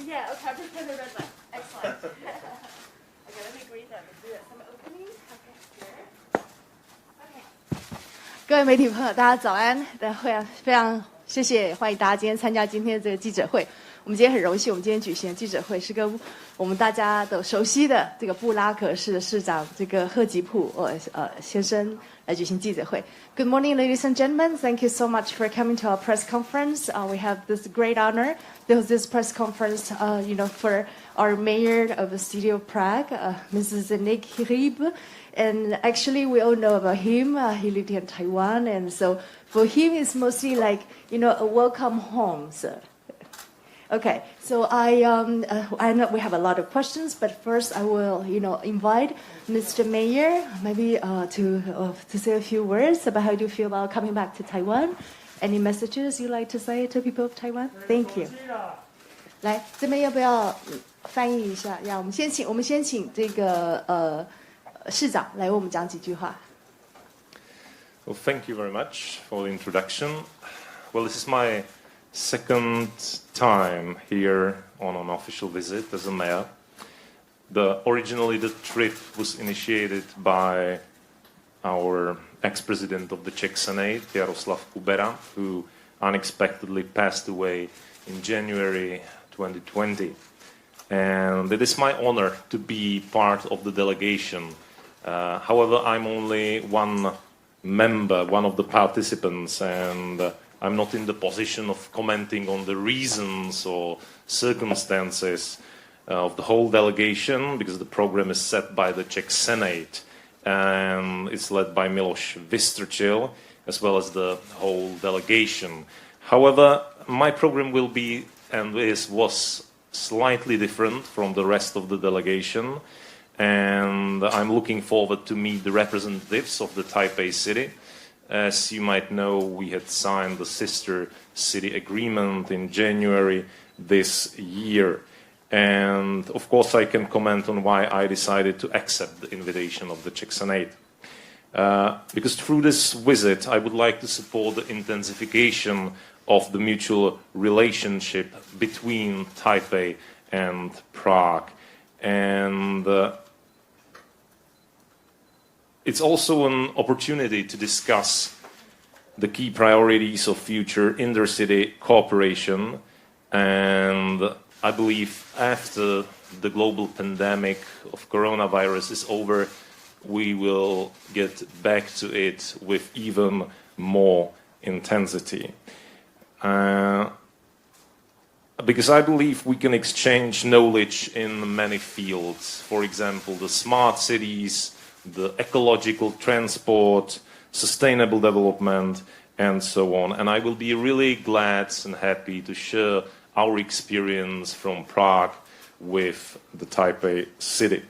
Yeah, okay, I'll just turn the red light. Excellent. Okay, let me greet them and do some opening. Okay, here. Okay. 各位媒体朋友，大家早安！非常谢谢，欢迎大家今天参加今天的这个记者会。我们今天很荣幸，我们今天举行的记者会是跟我们大家都熟悉的这个布拉格市的市长这个贺吉普先生来举行记者会。Good morning, ladies and gentlemen. Thank you so much for coming to our press conference. We have this great honor to host this press conference, for our mayor of the city of Prague, Mrs. Nick Hrib. And actually, we all know about him. He lived in Taiwan, and so for him, it's mostly like a welcome home. So. Okay, so I know we have a lot of questions, but first I will, invite Mr. Mayor maybe to say a few words about how do you feel about coming back to Taiwan. Any messages you'd like to say to people of Taiwan? Thank you. 来，这边要不要翻译一下？我们先请这个市长来为我们讲几句话。Well, thank you very much for the introduction. Well, this is my second time here on an official visit as a mayor. Originally, the trip was initiated by our ex-president of the Czech Senate, Jaroslav Kubera, who unexpectedly passed away in January 2020. And it is my honor to be part of the delegation. However, I'm only one member, one of the participants, and I'm not in the position of commenting on the reasons or circumstances of the whole delegation, because the program is set by the Czech Senate and it's led by Miloš Vystrčil, as well as the whole delegation. However, my program will be and was slightly different from the rest of the delegation, and I'm looking forward to meet the representatives of the Taipei city. As you might know, we had signed the sister city agreement in January this year. And of course, I can comment on why I decided to accept the invitation of the Czech Senate. Because through this visit, I would like to support the intensification of the mutual relationship between Taipei and Prague. And it's also an opportunity to discuss the key priorities of future intercity cooperation. And I believe after the global pandemic of coronavirus is over, we will get back to it with even more intensity. Because I believe we can exchange knowledge in many fields. For example, the smart cities, the ecological transport, sustainable development, and so on. And I will be really glad and happy to share our experience from Prague with the Taipei city.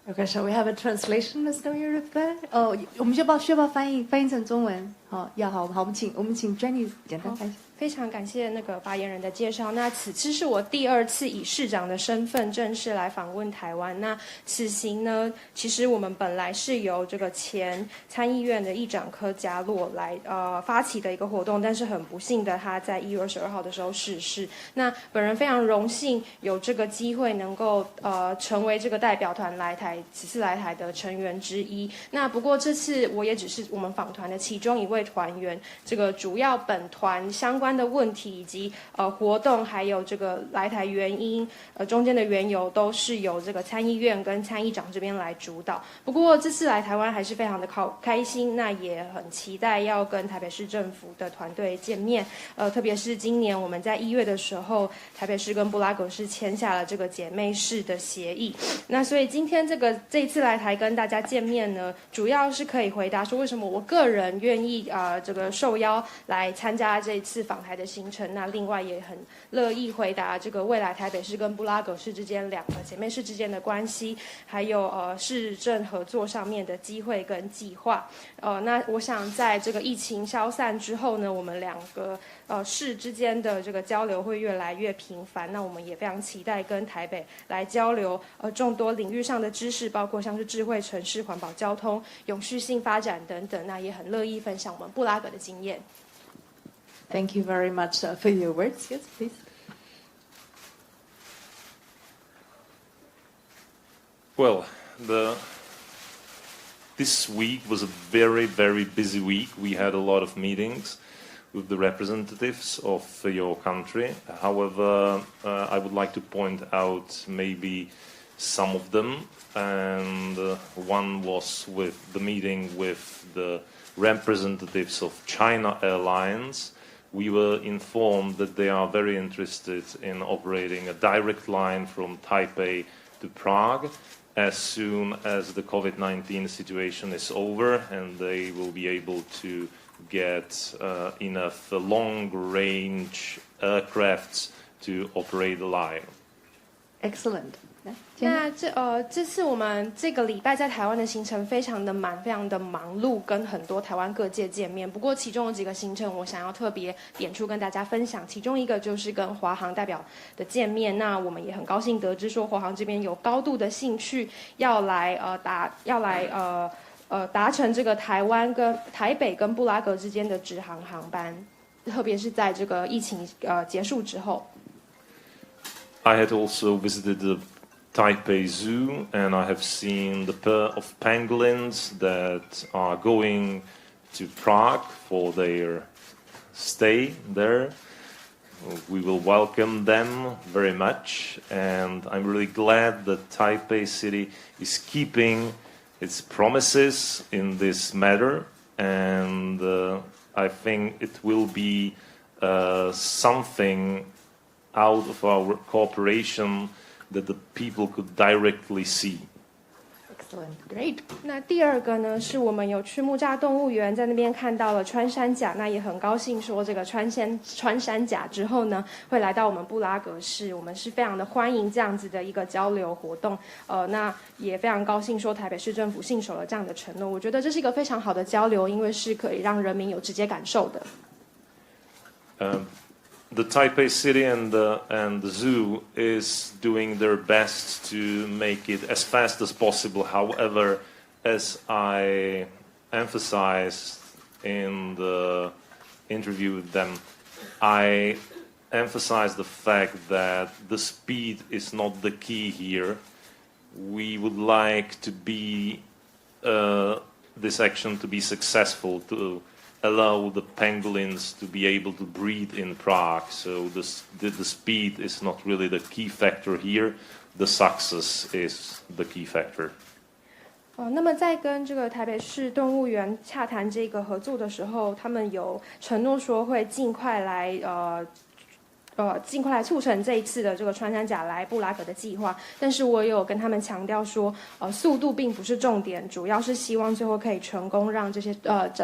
Okay, shall we have a translation, Mr. Mayor? 我们需要翻译成中文。好，我们请 Jenny 简单翻译。非常感谢那个发言人的介绍。那此次是我第2次以市长的身份正式来访问台湾。那此行呢，其实我们本来是由这个前参议院的议长科加洛来发起的一个活动，但是很不幸的他在1月22号的时候逝世。那本人非常荣幸有这个机会能够成为这个代表团此次来台的成员之一。那不过这次我也只是我们访团的其中一位团员，这个主要本团相关的问题以及活动，还有这个来台原因中间的缘由，都是由这个参议院跟参议长这边来主导。不过这次来台湾还是非常的开心，那也很期待要跟台北市政府的团队见面。特别是今年我们在1月的时候，台北市跟布拉格市签下了这个姐妹市的协议。那所以今天这一次来台跟大家见面呢，主要是可以回答说为什么我个人愿意这个受邀来参加这一次访台的行程。那另外也很乐意回答这个未来台北市跟布拉格市之间2个姐妹市之间的关系，还有市政合作上面的机会跟计划。那我想在这个疫情消散之后呢，我们2个市之间的这个交流会越来越频繁。那我们也非常期待跟台北来交流众多领域上的知识，包括像是智慧城市、环保交通、永续性发展等等。那也很乐意分享我们布拉格的经验。Thank you very much for your words. Yes, please. Well, this week was a very, very busy week. We had a lot of meetings with the representatives of your country. However, I would like to point out maybe some of them. And one was with the meeting with the representatives of China Airlines. We were informed that they are very interested in operating a direct line from Taipei to Prague as soon as the COVID-19 situation is over, and they will be able to get enough long-range aircrafts to operate the line. Excellent. 那这次我们这个礼拜在台湾的行程非常的满，非常的忙碌，跟很多台湾各界见面。不过其中有几个行程我想要特别点出跟大家分享，其中一个就是跟华航代表的见面。那我们也很高兴得知说华航这边有高度的兴趣要来达成这个台湾跟台北跟布拉格之间的直航航班，特别是在这个疫情结束之后。I had also visited the Taipei Zoo, and I have seen the pair of pangolins that are going to Prague for their stay there. We will welcome them very much, and I'm really glad that Taipei City is keeping its promises in this matter, and I think it will be something out of our cooperation that the people could directly see. Excellent, great. 那第二个呢，是我们有去木栅动物园，在那边看到了穿山甲，那也很高兴说这个穿山甲之后呢，会来到我们布拉格市，我们是非常的欢迎这样子的一个交流活动。那也非常高兴说台北市政府信守了这样的承诺，我觉得这是一个非常好的交流，因为是可以让人民有直接感受的。The Taipei City and the zoo is doing their best to make it as fast as possible. However, as I emphasized in the interview with them, I emphasized the fact that the speed is not the key here. We would like to be this action to be successful, to allow the pangolins to be able to breed in Prague. So the speed is not really the key factor here. The success is the key factor. 那么在跟这个台北市动物园洽谈这个合作的时候，他们有承诺说会尽快来促成这一次的这个穿山甲来布拉格的计划，但是我有跟他们强调说，速度并不是重点，主要是希望最后可以成功让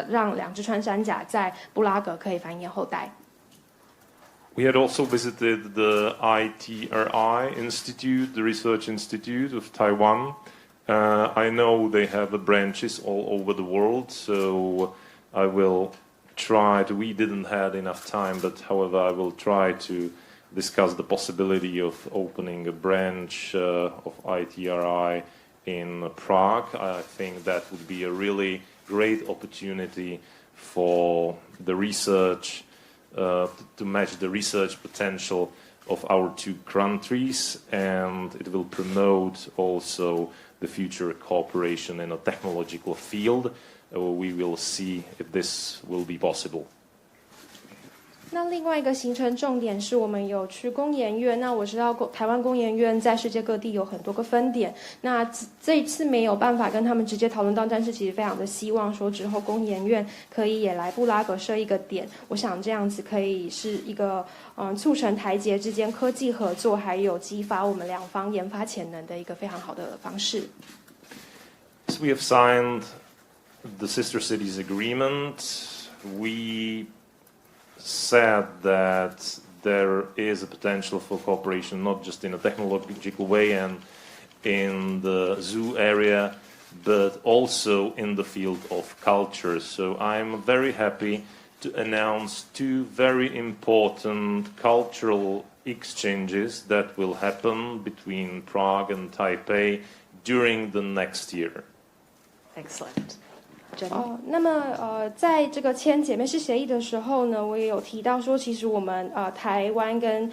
让两只穿山甲在布拉格可以繁衍后代。We had also visited the ITRI Institute, the Research Institute of Taiwan. I know they have branches all over the world, so I will we didn't have enough time, but however I will try to discuss the possibility of opening a branch of ITRI in Prague. I think that would be a really great opportunity for the research, to match the research potential of our two countries, and it will promote also the future cooperation in a technological field. We will see if this will be possible. 那另外一个行程重点是我们有去工研院。那我知道台湾工研院在世界各地有很多个分点。那这一次没有办法跟他们直接讨论到，但是其实非常的希望说之后工研院可以也来布拉格设一个点。我想这样子可以是一个促成台捷之间科技合作，还有激发我们两方研发潜能的一个非常好的方式。So we have signed the Sister Cities Agreement. We said that there is a potential for cooperation, not just in a technological way and in the zoo area, but also in the field of culture. So I'm very happy to announce two very important cultural exchanges that will happen between Prague and Taipei during the next year. Excellent. 整理。那么在这个签姐妹市协议的时候呢，我也有提到说，其实我们台湾跟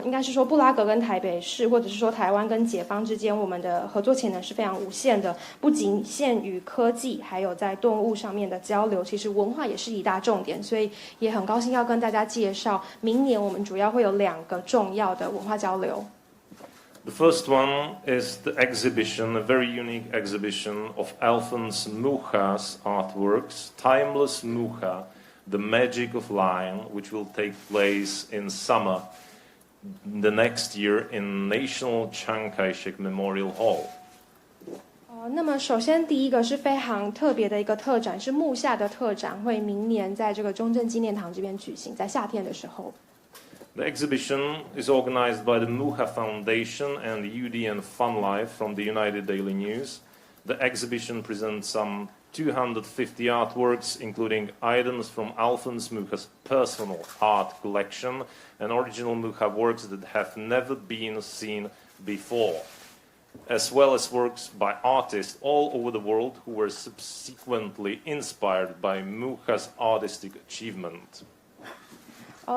应该是说布拉格跟台北市，或者是说台湾跟解放之间，我们的合作潜能是非常无限的，不仅限于科技，还有在动物上面的交流，其实文化也是一大重点，所以也很高兴要跟大家介绍，明年我们主要会有2个重要的文化交流。The first one is the exhibition, a very unique exhibition of Alphonse Mucha's artworks, Timeless Mucha, The Magic of Line, which will take place in summer the next year in National Chiang Kai-shek Memorial Hall. 那么首先第一个是非常特别的一个特展，是木下的特展，会明年在这个中正纪念堂这边举行，在夏天的时候。The exhibition is organized by the Mucha Foundation and UDN Fun Life from the United Daily News. The exhibition presents some 250 artworks, including items from Alphonse Mucha's personal art collection and original Mucha works that have never been seen before, as well as works by artists all over the world who were subsequently inspired by Mucha's artistic achievement.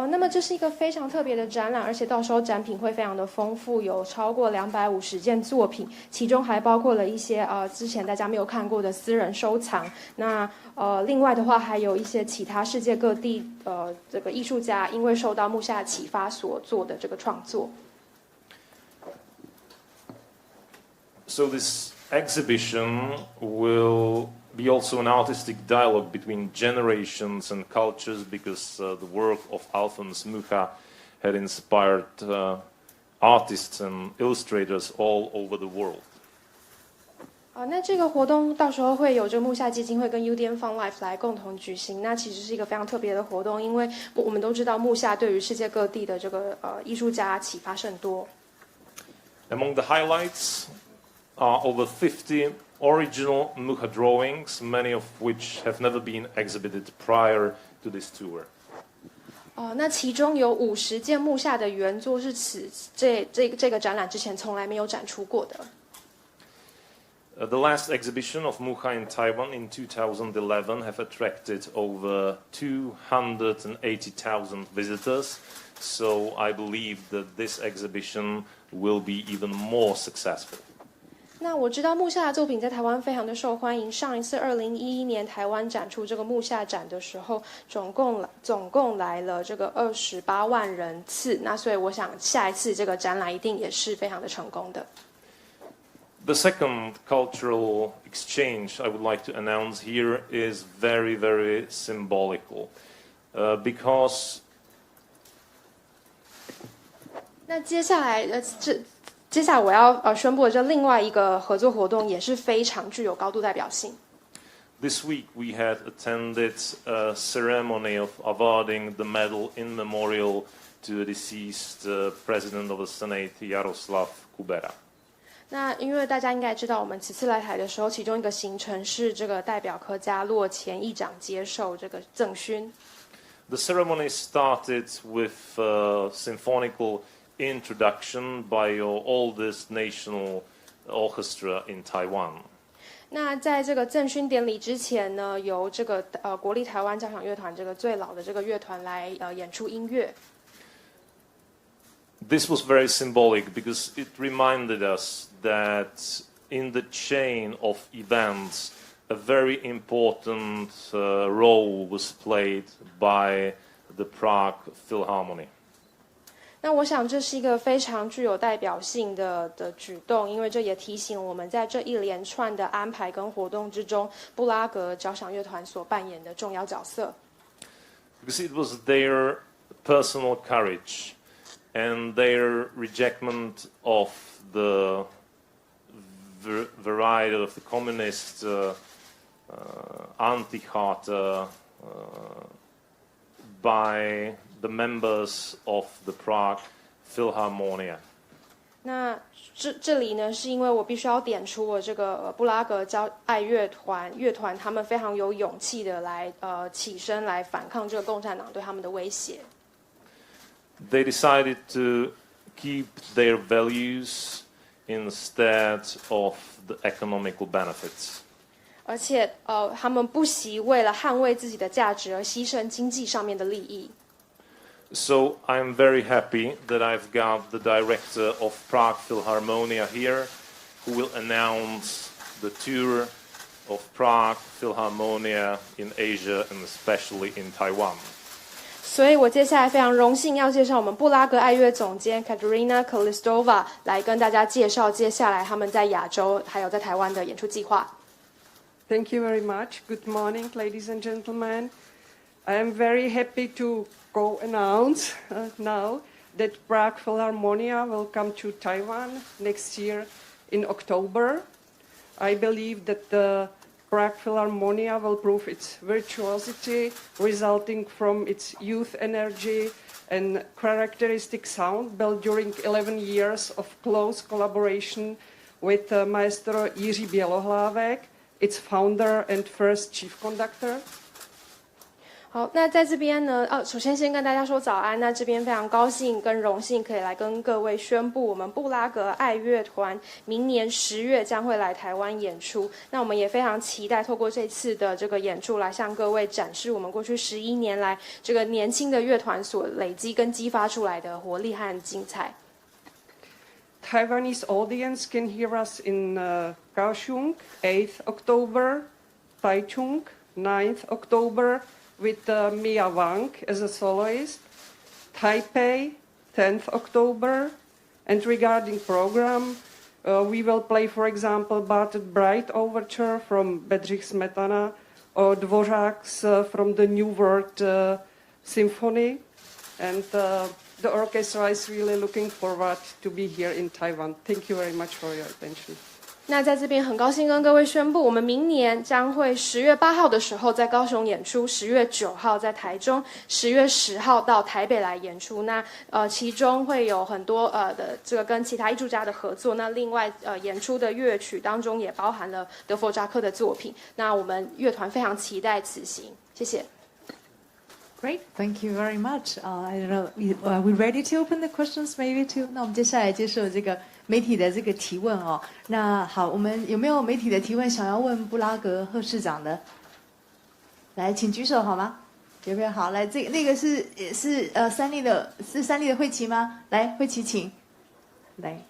那么这是一个非常特别的展览，而且到时候展品会非常的丰富，有超过250件作品，其中还包括了一些之前大家没有看过的私人收藏。那另外的话，还有一些其他世界各地这个艺术家因为受到木下启发所做的这个创作。So this exhibition will be also an artistic dialogue between generations and cultures, because the work of Alphonse Mucha had inspired artists and illustrators all over the world. 那这个活动到时候会有这个木下基金会跟 UDN Fun Life 来共同举行。那其实是一个非常特别的活动，因为我们都知道木下对于世界各地的这个艺术家启发甚多。Among the highlights are over 50 original Mucha drawings, many of which have never been exhibited prior to this tour. 那其中有50件木下的原作是这个展览之前从来没有展出过的。The last exhibition of Mucha in Taiwan in 2011 have attracted over 280,000 visitors, so I believe that this exhibition will be even more successful. 那我知道木下的作品在台湾非常的受欢迎。上一次2011年台湾展出这个木下展的时候，总共来了这个28万人次。那所以我想下一次这个展览一定也是非常的成功的。The second cultural exchange I would like to announce here is very, very symbolical, because 那接下来我要宣布的这另外一个合作活动也是非常具有高度代表性。This week we had attended a ceremony of awarding the medal in memorial to the deceased President of the Senate, Jaroslav Kubera. 那因为大家应该知道，我们此次来台的时候，其中一个行程是这个代表科加洛前议长接受这个赠勋。The ceremony started with symphonical introduction by your oldest national orchestra in Taiwan. 那在这个赠勋典礼之前呢，由这个国立台湾交响乐团这个最老的这个乐团来演出音乐。This was very symbolic because it reminded us that in the chain of events, a very important role was played by the Prague Philharmonic. 那我想这是一个非常具有代表性的举动，因为这也提醒我们在这一连串的安排跟活动之中，布拉格交响乐团所扮演的重要角色。Because it was their personal courage and their rejectment of the variety of the communist anti-charta by the members of the Prague Philharmonia. 那这里呢，是因为我必须要点出我这个布拉格爱乐团他们非常有勇气的来起身来反抗这个共产党对他们的威胁。They decided to keep their values instead of the economical benefits. 而且他们不惜为了捍卫自己的价值而牺牲经济上面的利益。So I'm very happy that I've got the director of Prague Philharmonia here, who will announce the tour of Prague Philharmonia in Asia and especially in Taiwan. 所以我接下来非常荣幸要介绍我们布拉格爱乐总监 Katerina Kolistova 来跟大家介绍接下来他们在亚洲还有在台湾的演出计划。Thank you very much. Good morning, ladies and gentlemen. I am very happy to go announce now that Prague Philharmonia will come to Taiwan next year in October. I believe that the Prague Philharmonia will prove its virtuosity resulting from its youth energy and characteristic sound built during 11 years of close collaboration with Maestro Jiří Bělohlavek, its founder and first chief conductor. 好，那在这边呢，首先先跟大家说早安。那这边非常高兴跟荣幸可以来跟各位宣布，我们布拉格爱乐团明年10月将会来台湾演出。那我们也非常期待透过这次的这个演出来向各位展示我们过去11年来这个年轻的乐团所累积跟激发出来的活力和精彩。Taiwanese audience can hear us in Kaohsiung, 8th October, Taichung, 9th October, with Mia Wang as a soloist, Taipei, 10th October, and regarding program, we will play, for example, Barted Bright Overture from Bedřich Smetana or Dvořák's from the New World Symphony, and the orchestra is really looking forward to be here in Taiwan. Thank you very much for your attention. 那在这边很高兴跟各位宣布，我们明年将会10月8号的时候在高雄演出，10月9号在台中，10月10号到台北来演出。那其中会有很多的这个跟其他艺术家的合作。那另外演出的乐曲当中也包含了德弗扎克的作品。那我们乐团非常期待此行，谢谢。Great, thank you very much. I don't know, are we ready to open the questions maybe too? 那我们接下来接受这个媒体的这个提问哦。那好，我们有没有媒体的提问想要问布拉格贺市长的？来，请举手好吗？有没有？好，来，那个是三立的慧琪吗？来，慧琪请来。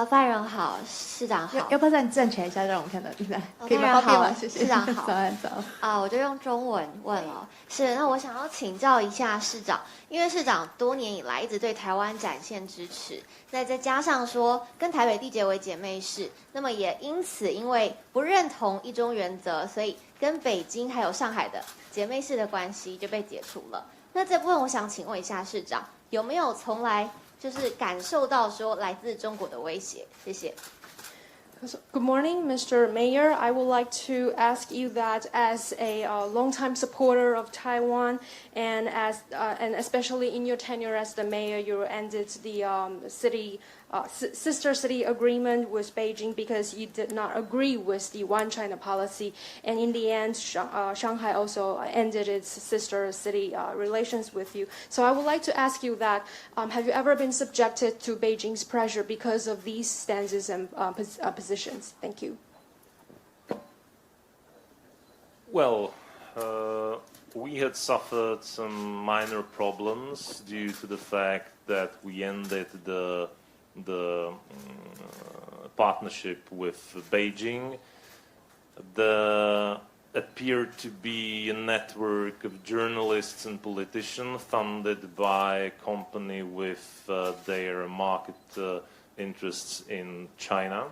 发言人好，市长好。要不要站起来一下，让我们看到？可以吗？发言人好，谢谢。市长好。早安。我就用中文问哦。是，那我想要请教一下市长，因为市长多年以来一直对台湾展现支持，那再加上说跟台北缔结为姐妹市，那么也因此因为不认同一中原则，所以跟北京还有上海的姐妹市的关系就被解除了。那这部分我想请问一下市长，有没有从来就是感受到说来自中国的威胁？谢谢。Good morning, Mr. Mayor. I would like to ask you that as a longtime supporter of Taiwan, and especially in your tenure as the mayor, you ended the sister city agreement with Beijing because you did not agree with the One China policy, and in the end, Shanghai also ended its sister city relations with you. So I would like to ask you that: have you ever been subjected to Beijing's pressure because of these stances and positions? Thank you. Well, we had suffered some minor problems due to the fact that we ended the partnership with Beijing. There appeared to be a network of journalists and politicians funded by a company with their market interests in China.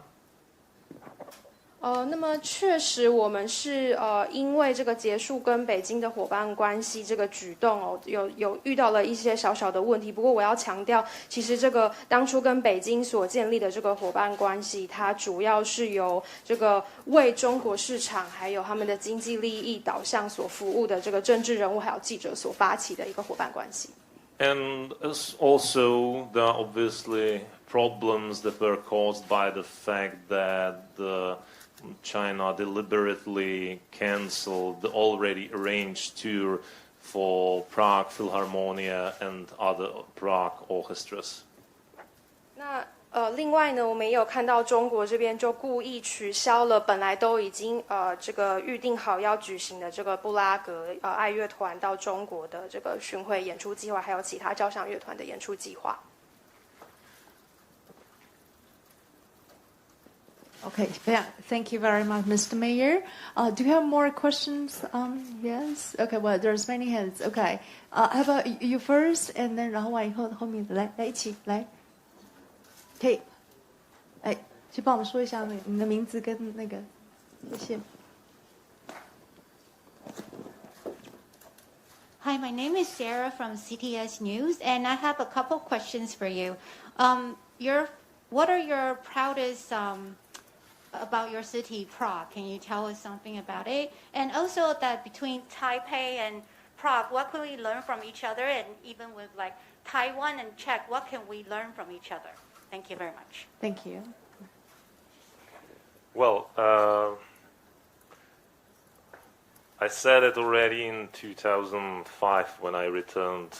那么确实，我们是因为这个结束跟北京的伙伴关系这个举动哦，有遇到了一些小小的问题。不过我要强调，其实这个当初跟北京所建立的这个伙伴关系，它主要是由这个为中国市场还有他们的经济利益导向所服务的这个政治人物还有记者所发起的一个伙伴关系。And also, there are obviously problems that were caused by the fact that China deliberately canceled the already arranged tour for Prague Philharmonia and other Prague orchestras. 那另外呢，我们也有看到中国这边就故意取消了本来都已经这个预定好要举行的这个布拉格爱乐团到中国的这个巡回演出计划，还有其他交响乐团的演出计划。Okay, yeah, thank you very much, Mr. Mayor. Do you have more questions? Yes. Okay, well, there's many hands. Okay, how about you first, and then 然后完以后后面来一起来，可以，哎，去帮我们说一下你的名字跟那个，谢谢。Hi, my name is Sarah from CTS News, and I have a couple questions for you. What are your proudest about your city, Prague? Can you tell us something about it? And also that between Taipei and Prague, what can we learn from each other? And even with like Taiwan and Czech, what can we learn from each other? Thank you very much. Thank you. Well, I said it already in 2005 when I returned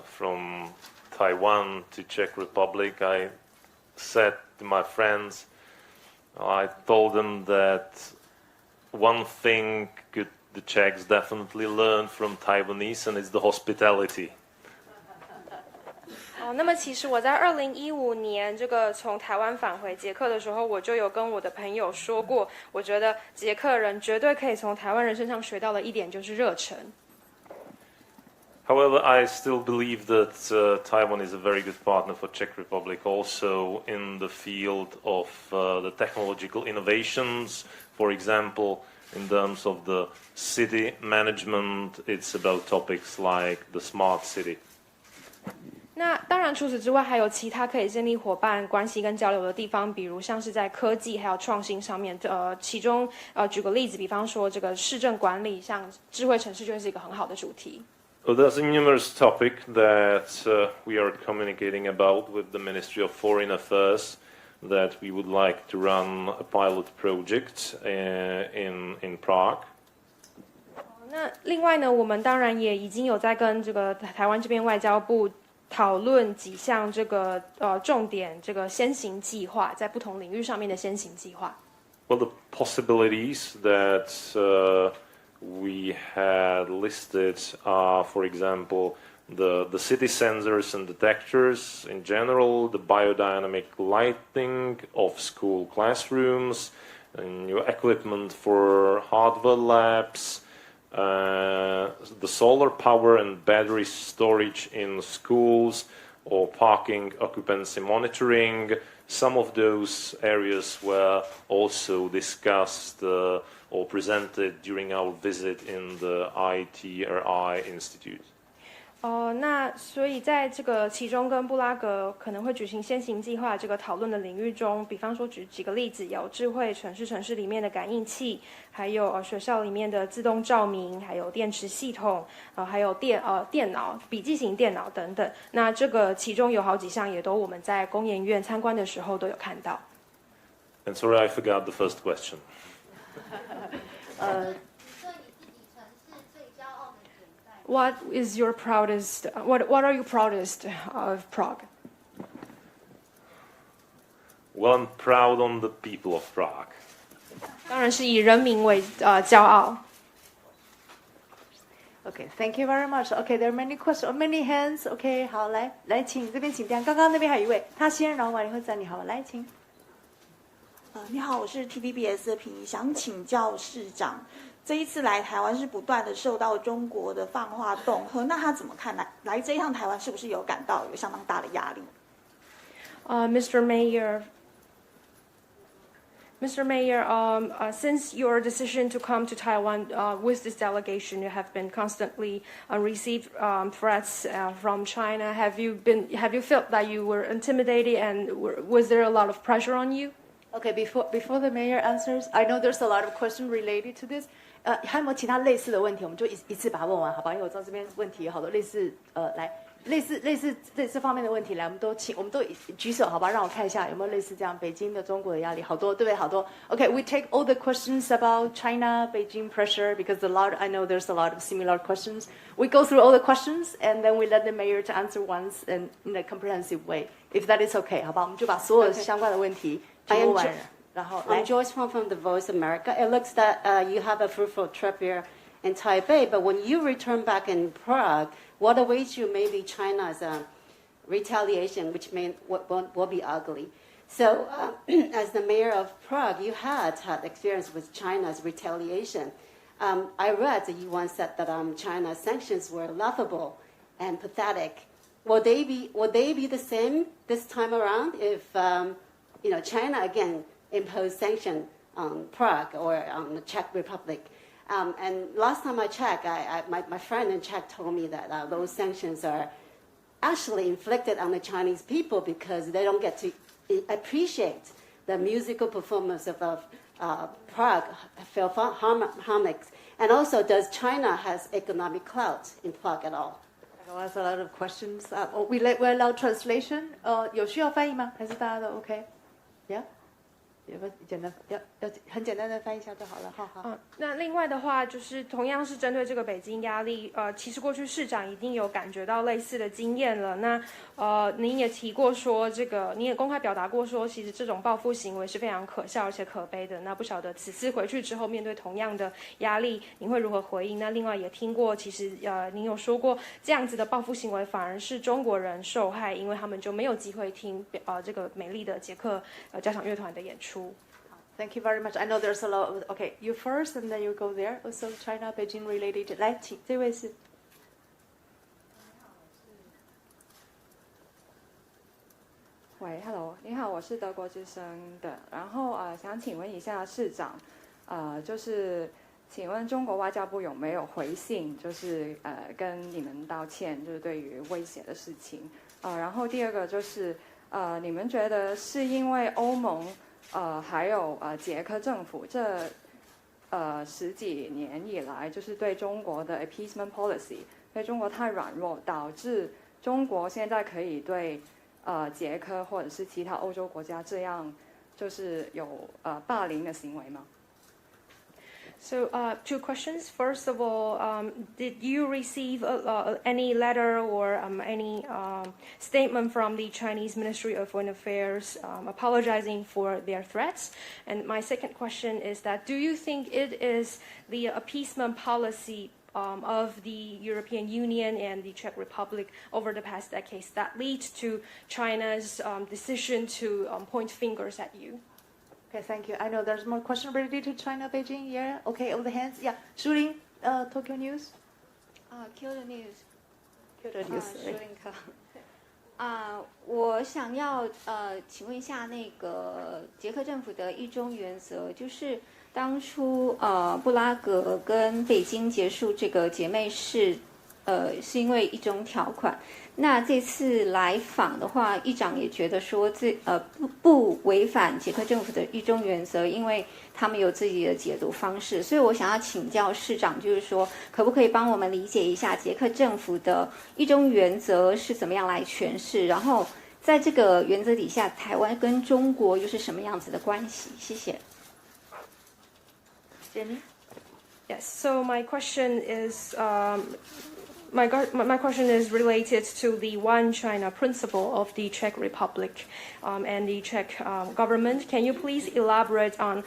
from Taiwan to Czech Republic. I said to my friends, I told them that one thing could the Czechs definitely learn from Taiwanese, and it's the hospitality. 那么其实我在2015年这个从台湾返回捷克的时候，我就有跟我的朋友说过，我觉得捷克人绝对可以从台湾人身上学到的一点就是热忱。However, I still believe that Taiwan is a very good partner for Czech Republic, also in the field of the technological innovations. For example, in terms of the city management, it's about topics like the smart city. 那当然，除此之外，还有其他可以建立伙伴关系跟交流的地方，比如像是在科技还有创新上面。其中举个例子，比方说这个市政管理，像智慧城市就是一个很好的主题。There's a numerous topic that we are communicating about with the Ministry of Foreign Affairs that we would like to run a pilot project in Prague. 那另外呢，我们当然也已经有在跟这个台湾这边外交部讨论几项这个重点这个先行计划，在不同领域上面的先行计划。Well, the possibilities that we had listed are, for example, the city sensors and detectors in general, the biodynamic lighting of school classrooms, and new equipment for hardware labs, the solar power and battery storage in schools, or parking occupancy monitoring. Some of those areas were also discussed or presented during our visit in the ITRI Institute. 那所以在这个其中跟布拉格可能会举行先行计划这个讨论的领域中，比方说举几个例子，有智慧城市里面的感应器，还有学校里面的自动照明，还有电池系统，还有电脑、笔记型电脑等等。那这个其中有好几项也都我们在工研院参观的时候都有看到。And sorry, I forgot the first question. What is your proudest? What are you proudest of Prague? Well, I'm proud on the people of Prague. 当然是以人民为骄傲。Okay, thank you very much. Okay, there are many questions, many hands. Okay, 好，来，请这边请这样。刚刚那边还有一位，他先，然后完以后再你好，来，请。你好，我是 TVBS 的平，想请教市长，这一次来台湾是不断的受到中国的放话恫吓，那他怎么看来这一趟台湾是不是有感到有相当大的压力？Mr. Mayor, since your decision to come to Taiwan with this delegation, you have been constantly received threats from China. Have you felt that you were intimidated, and was there a lot of pressure on you? Okay, before the mayor answers, I know there's a lot of questions related to this, 还有没有其他类似的问题？我们就一次把它问完，好吧？因为我知道这边问题有好多类似来类似方面的问题，来，我们都举手，好吧？让我看一下有没有类似这样北京的中国的压力，好多，对不对？好多。Okay, we take all the questions about China, Beijing pressure because I know there's a lot of similar questions. We go through all the questions and then we let the mayor to answer once and in a comprehensive way. If that is okay, 好吧？我们就把所有相关的问题全部问完。然后来 I'm Joyce from The Voice America. It looks that you have a fruitful trip here in Taipei, but when you return back in Prague, what awaits you may be China's retaliation, which will be ugly. So, as the mayor of Prague, you had experience with China's retaliation. I read that you once said that China's sanctions were laughable and pathetic. Will they be the same this time around if China again impose sanctions on Prague or on the Czech Republic? And last time I checked, my friend in Czech told me that those sanctions are actually inflicted on the Chinese people because they don't get to appreciate the musical performance of Prague Philharmonics. And also, does China has economic clout in Prague at all? That's a lot of questions. We allow translation. 有需要翻译吗？还是大家都 OK？Yeah. 有个简单要很简单的翻译一下就好了，好。那另外的话，就是同样是针对这个北京压力，其实过去市长一定有感觉到类似的经验了。那您也提过说，您也公开表达过说，其实这种报复行为是非常可笑而且可悲的。那不晓得此次回去之后，面对同样的压力，您会如何回应？那另外也听过，其实您有说过，这样子的报复行为反而是中国人受害，因为他们就没有机会听这个美丽的捷克交响乐团的演出。Thank you very much. I know there's a lot of, okay, you first and then you go there. Also China, Beijing related. 来，请这位是。喂 ，Hello， 你好，我是德国之声的。然后想请问一下市长，就是请问中国外交部有没有回信，就是跟你们道歉，就是对于威胁的事情。然后第二个就是你们觉得是因为欧盟还有捷克政府这十几年以来，就是对中国的 appeasement policy， 对中国太软弱，导致中国现在可以对捷克或者是其他欧洲国家这样，就是有霸凌的行为吗？ So, two questions. First of all, did you receive any letter or any statement from the Chinese Ministry of Foreign Affairs apologizing for their threats? And my second question is that do you think it is the appeasement policy of the European Union and the Czech Republic over the past decades that leads to China's decision to point fingers at you? Okay, thank you. I know there's more question related to China, Beijing. Yeah. Okay, over the hands. Yeah. Shuling, Tokyo News. Q 的 news. Q 的 news. 舒林科。我想要请问一下那个捷克政府的一中原则，就是当初布拉格跟北京结束这个姐妹市，是因为一中条款。那这次来访的话，议长也觉得说不违反捷克政府的一中原则，因为他们有自己的解读方式。所以我想要请教市长，就是说可不可以帮我们理解一下捷克政府的一中原则是怎么样来诠释？然后在这个原则底下，台湾跟中国又是什么样子的关系？谢谢。Jenny? Yes. So my question is. My question is related to the One China principle of the Czech Republic and the Czech government. Can you please elaborate on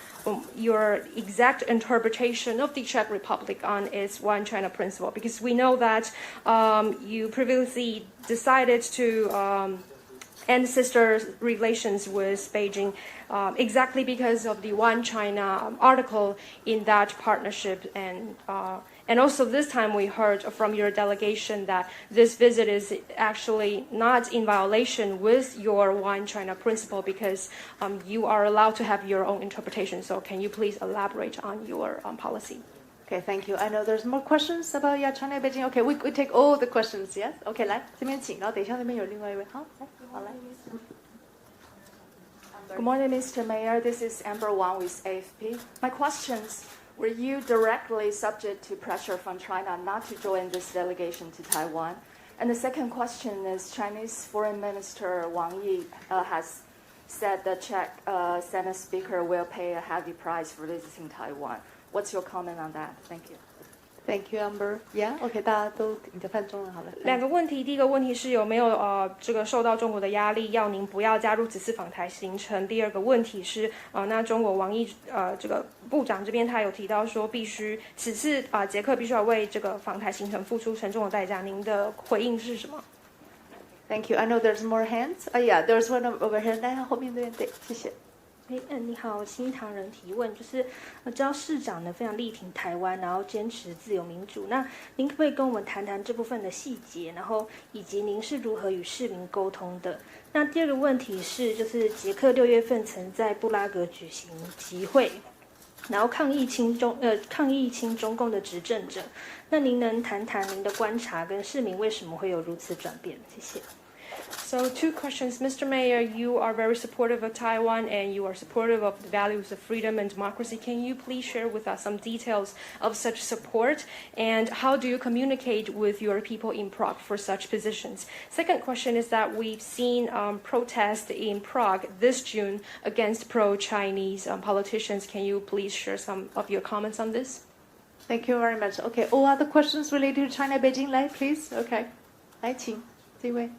your exact interpretation of the Czech Republic on its One China principle? Because we know that you previously decided to end sister relations with Beijing exactly because of the One China article in that partnership. And also this time we heard from your delegation that this visit is actually not in violation with your One China principle because you are allowed to have your own interpretation. So can you please elaborate on your policy? Okay, thank you. I know there's more questions about China, Beijing. Okay, we take all the questions. Yes. Okay, 来这边请，然后等一下那边有另外一位。好，来。Good morning, Mr. Mayor. This is Amber Wang with AFP. My questions were you directly subject to pressure from China not to join this delegation to Taiwan? And the second question is, Chinese Foreign Minister Wang Yi has said the Czech Senate Speaker will pay a heavy price for visiting Taiwan. What's your comment on that? Thank you. Thank you, Amber. Yeah, OK， 大家都你就翻中文好了。两个问题，第一个问题是有没有这个受到中国的压力，要您不要加入此次访台行程。第二个问题是那中国王毅这个部长这边他有提到说，必须此次捷克必须要为这个访台行程付出沉重的代价。您的回应是什么 ？Thank you. I know there's more hands. Yeah, there's one over here. 来，后面对，谢谢。你好，新唐人提问，就是知道市长呢非常力挺台湾，然后坚持自由民主。那您可不可以跟我们谈谈这部分的细节，然后以及您是如何与市民沟通的？那第二个问题是，就是捷克6月份曾在布拉格举行集会，然后抗议亲中共的执政者。那您能谈谈您的观察跟市民为什么会有如此转变？谢谢。So 2 questions. Mr. Mayor, you are very supportive of Taiwan and you are supportive of the values of freedom and democracy. Can you please share with us some details of such support and how do you communicate with your people in Prague for such positions? Second question is that we've seen protests in Prague this June against pro-Chinese politicians. Can you please share some of your comments on this? Thank you very much. Okay, all other questions related to China, Beijing, 来 please. Okay. 来，请这位。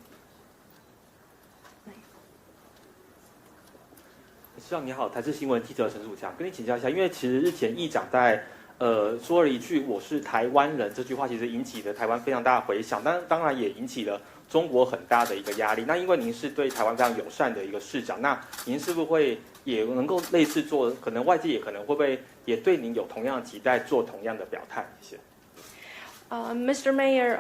市长你好，台视新闻记者陈曙强，跟你请教一下，因为其实日前议长在说了一句"我是台湾人"这句话，其实引起了台湾非常大的回响，但当然也引起了中国很大的一个压力。那因为您是对台湾非常友善的一个市长，那您是不是会也能够类似做，可能外界也可能会不会也对您有同样的期待，做同样的表态？谢谢。Mr. Mayor,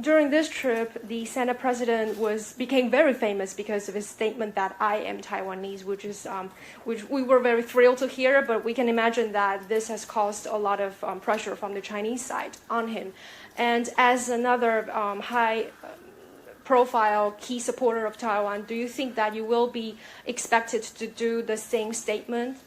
during this trip, the Senate President became very famous because of his statement that I am Taiwanese, which we were very thrilled to hear. But we can imagine that this has caused a lot of pressure from the Chinese side on him. And as another high-profile key supporter of Taiwan, do you think that you will be expected to do the same statement?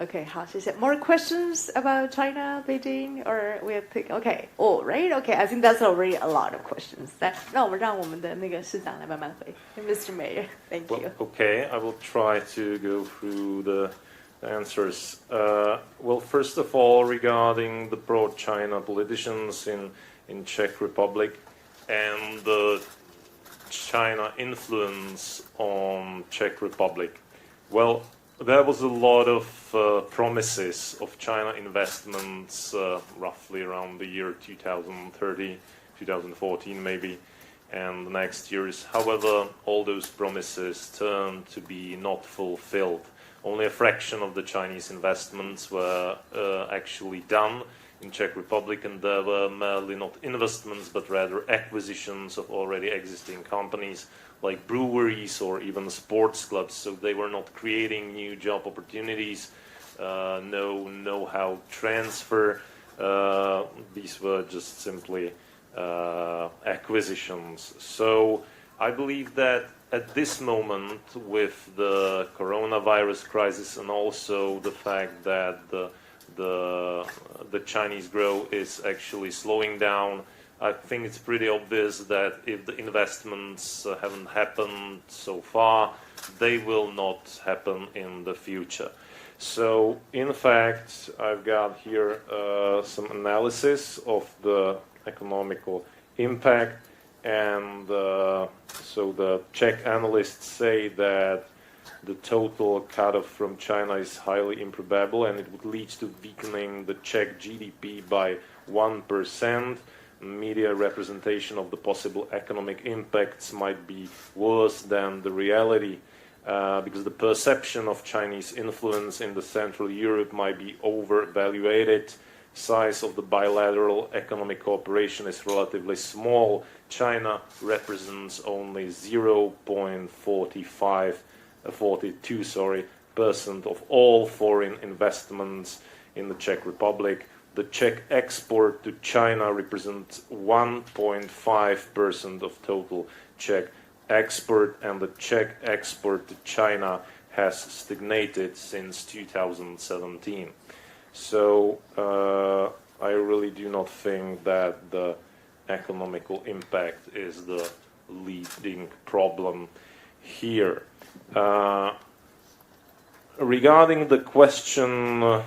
Okay, 好，谢谢。More questions about China, Beijing, or we have picked? Okay, all right. Okay, I think that's already a lot of questions. 来，让我们的那个市长来慢慢回。Mr. Mayor, thank you. Okay, I will try to go through the answers. Well, first of all, regarding the pro-China politicians in Czech Republic and the China influence on Czech Republic. Well, there was a lot of promises of China investments roughly around the year 2030, 2014 maybe, and the next years. However, all those promises turned to be not fulfilled. Only a fraction of the Chinese investments were actually done in Czech Republic, and there were merely not investments but rather acquisitions of already existing companies like breweries or even sports clubs. So they were not creating new job opportunities, no know-how transfer. These were just simply acquisitions. So I believe that at this moment, with the coronavirus crisis and also the fact that the Chinese growth is actually slowing down, I think it's pretty obvious that if the investments haven't happened so far, they will not happen in the future. So, in fact, I've got here some analysis of the economical impact, and so the Czech analysts say that the total cut-off from China is highly improbable, and it would lead to weakening the Czech GDP by 1%. Media representation of the possible economic impacts might be worse than the reality, because the perception of Chinese influence in the Central Europe might be overvaluated. Size of the bilateral economic cooperation is relatively small. China represents only 0.42% of all foreign investments in the Czech Republic. The Czech export to China represents 1.5% of total Czech export, and the Czech export to China has stagnated since 2017. So I really do not think that the economical impact is the leading problem here. Regarding the question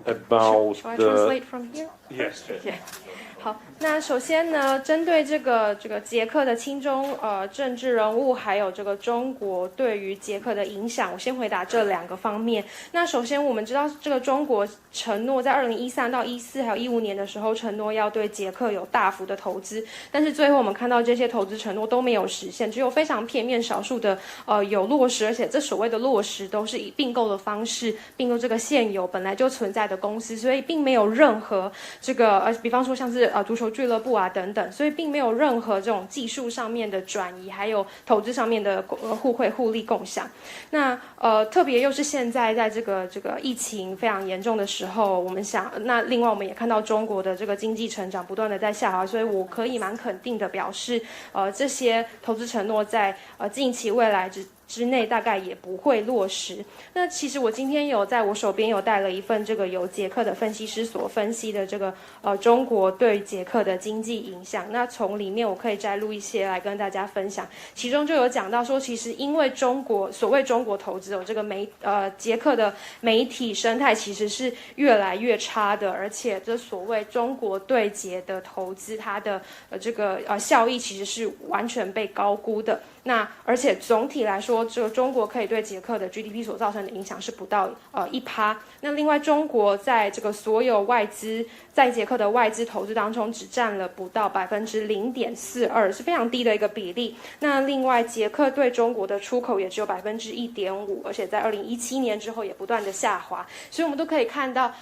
about Shall I translate from here? Yes. Yeah. 好，那首先呢，针对这个捷克的亲中政治人物，还有这个中国对于捷克的影响，我先回答这2个方面。那首先我们知道，这个中国承诺在2013到14还有15年的时候，承诺要对捷克有大幅的投资，但是最后我们看到这些投资承诺都没有实现，只有非常片面少数的有落实，而且这所谓的落实都是以并购的方式并购这个现有本来就存在的公司，所以并没有任何这个比方说像是足球俱乐部啊等等，所以并没有任何这种技术上面的转移，还有投资上面的互惠互利共享。那特别又是现在在这个疫情非常严重的时候，我们想，那另外我们也看到中国的这个经济成长不断的在下滑，所以我可以蛮肯定的表示，这些投资承诺在近期未来之内大概也不会落实。那其实我今天在我手边有带了一份这个由捷克的分析师所分析的这个中国对捷克的经济影响。那从里面我可以摘录一些来跟大家分享。其中就有讲到说，其实因为所谓中国投资这个捷克的媒体生态其实是越来越差的，而且这所谓中国对捷的投资，它的这个效益其实是完全被高估的。那而且总体来说，这个中国可以对捷克的 GDP 所造成的影响是不到1%。那另外，中国在这个所有在捷克的外资投资当中，只占了不到0.42%，是非常低的一个比例。那另外，捷克对中国的出口也只有1.5%，而且在2017年之后也不断的下滑。所以我们都可以看到，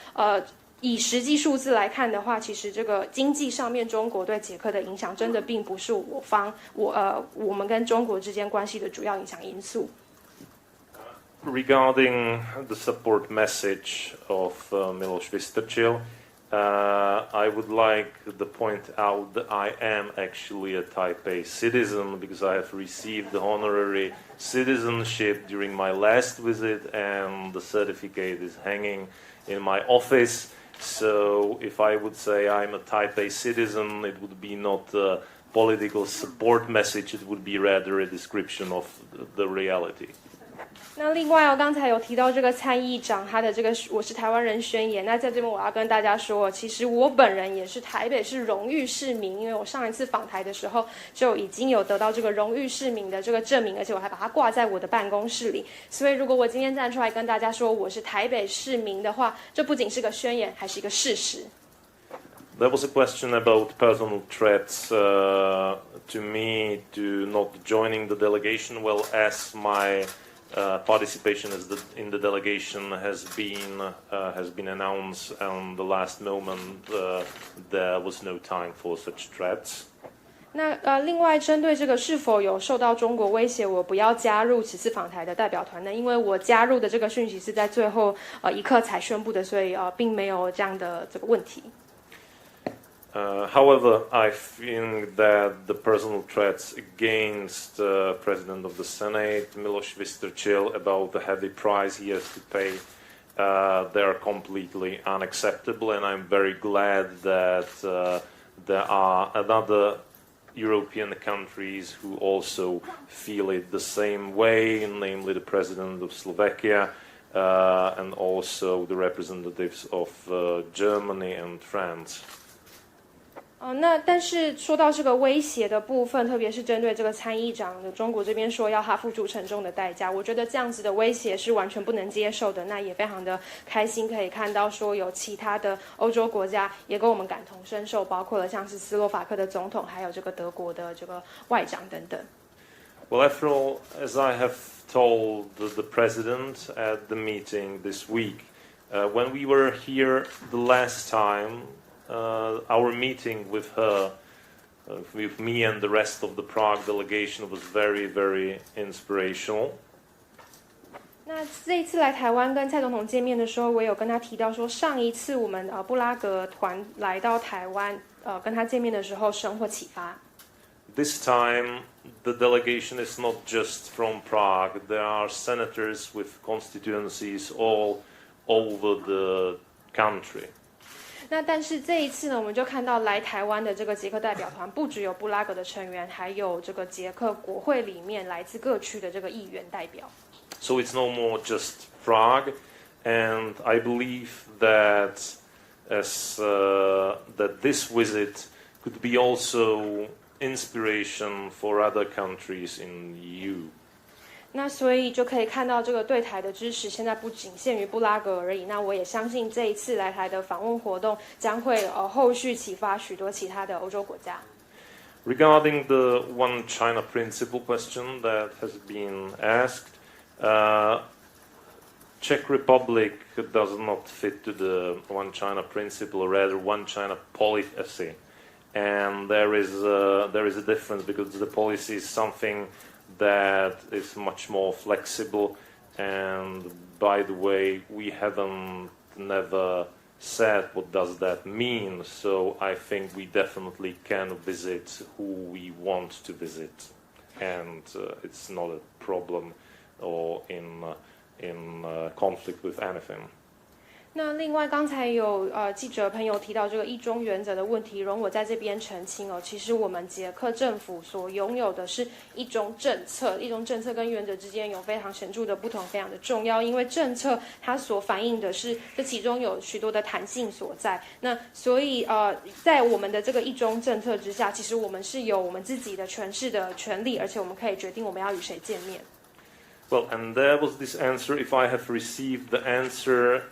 以实际数字来看的话，其实这个经济上面中国对捷克的影响真的并不是我们跟中国之间关系的主要影响因素。Regarding the support message of Miloš Vystrčil, I would like to point out that I am actually a Taipei citizen because I have received the honorary citizenship during my last visit, and the certificate is hanging in my office. So if I would say I'm a Taipei citizen, it would be not a political support message, it would be rather a description of the reality. 那另外刚才有提到这个参议长他的这个我是台湾人宣言，那在这边我要跟大家说，其实我本人也是台北市荣誉市民，因为我上一次访台的时候就已经有得到这个荣誉市民的这个证明，而且我还把它挂在我的办公室里。所以如果我今天站出来跟大家说我是台北市民的话，这不仅是个宣言，还是一个事实。There was a question about personal threats to me to not joining the delegation. Well, as my participation in the delegation has been announced, and the last moment there was no time for such threats. 那另外针对这个是否有受到中国威胁，我不要加入此次访台的代表团呢？因为我加入的这个讯息是在最后一刻才宣布的，所以并没有这样的这个问题。However, I think that the personal threats against the President of the Senate, Miloš Vystrčil, about the heavy price he has to pay, they are completely unacceptable, and I'm very glad that there are other European countries who also feel it the same way, namely the President of Slovakia and also the representatives of Germany and France. 那但是说到这个威胁的部分，特别是针对这个参议长的中国这边说要他付出沉重的代价，我觉得这样子的威胁是完全不能接受的。那也非常的开心可以看到说有其他的欧洲国家也跟我们感同身受，包括了像是斯洛伐克的总统，还有这个德国的这个外长等等。Well, after all, as I have told the president at the meeting this week, when we were here the last time, our meeting with her, with me and the rest of the Prague delegation was very, very inspirational. 那这一次来台湾跟蔡总统见面的时候，我有跟他提到说，上一次我们布拉格团来到台湾跟他见面的时候，深获启发。this time the delegation is not just from Prague. There are senators with constituencies all over the country. 那但是这一次呢，我们就看到来台湾的这个捷克代表团，不只有布拉格的成员，还有这个捷克国会里面来自各区的这个议员代表。So it's no more just Prague, and I believe that that this visit could be also inspiration for other countries in the EU. 那所以就可以看到这个对台的支持，现在不仅限于布拉格而已。那我也相信这一次来台的访问活动将会后续启发许多其他的欧洲国家。Regarding the One China principle question that has been asked, Czech Republic does not fit to the One China principle, or rather One China policy, and there is a difference because the policy is something that is much more flexible, and by the way, we haven't never said what does that mean, so I think we definitely can visit who we want to visit, and it's not a problem or in conflict with anything. 那另外，刚才有记者朋友提到这个一中原则的问题，容我在这边澄清哦。其实我们捷克政府所拥有的是一中政策，一中政策跟原则之间有非常显著的不同，非常的重要。因为政策它所反映的是这其中有许多的弹性所在。那所以在我们的这个一中政策之下，其实我们是有我们自己的诠释的权利，而且我们可以决定我们要与谁见面。Well, and there was this answer. If I have received the answer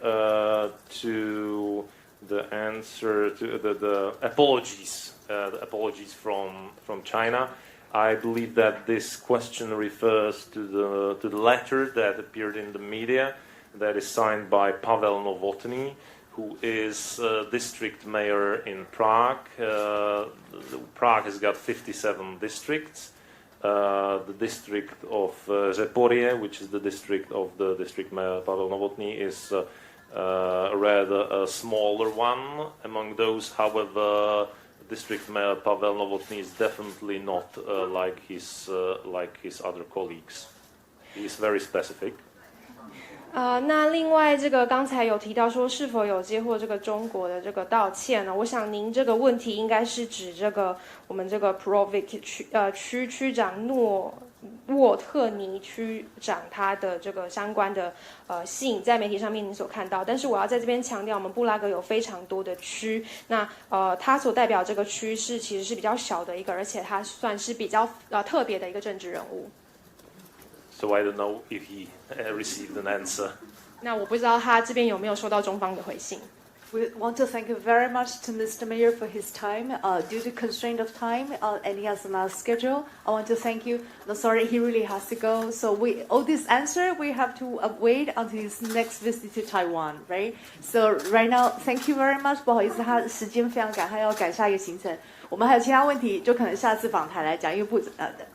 to the apologies, the apologies from China, I believe that this question refers to the letter that appeared in the media, that is signed by Pavel Novotny, who is district mayor in Prague. Prague has got 57 districts. The district of Zeporie, which is the district of the district mayor Pavel Novotny, is rather a smaller one. Among those, however, district mayor Pavel Novotny is definitely not like his other colleagues. He is very specific. 那另外这个刚才有提到说是否有接获这个中国的这个道歉呢？我想您这个问题应该是指这个我们这个 Provic 区长沃特尼区长他的这个相关的信，在媒体上面您所看到。但是我要在这边强调，我们布拉格有非常多的区，那他所代表这个区是其实是比较小的一个，而且他算是比较特别的一个政治人物。So I don't know if he received an answer. 那我不知道他这边有没有收到中方的回信。We want to thank you very much to Mr. Mayor for his time. Due to constraint of time, and he has another schedule, I want to thank you. No, sorry, he really has to go. So all this answer, we have to wait until his next visit to Taiwan, right? So right now, thank you very much. 不好意思，他时间非常赶，他要赶下一个行程。我们还有其他问题，就可能下次访台来讲，因为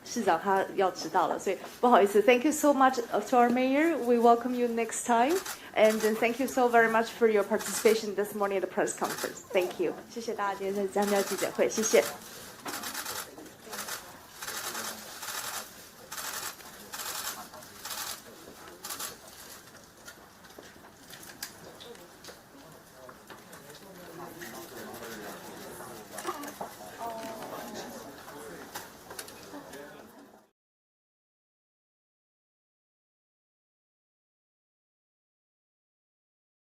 市长他要迟到了，所以不好意思。Thank you so much to our mayor. We welcome you next time, and thank you so very much for your participation this morning at the press conference. Thank you. 谢谢大家今天在参加记者会，谢谢。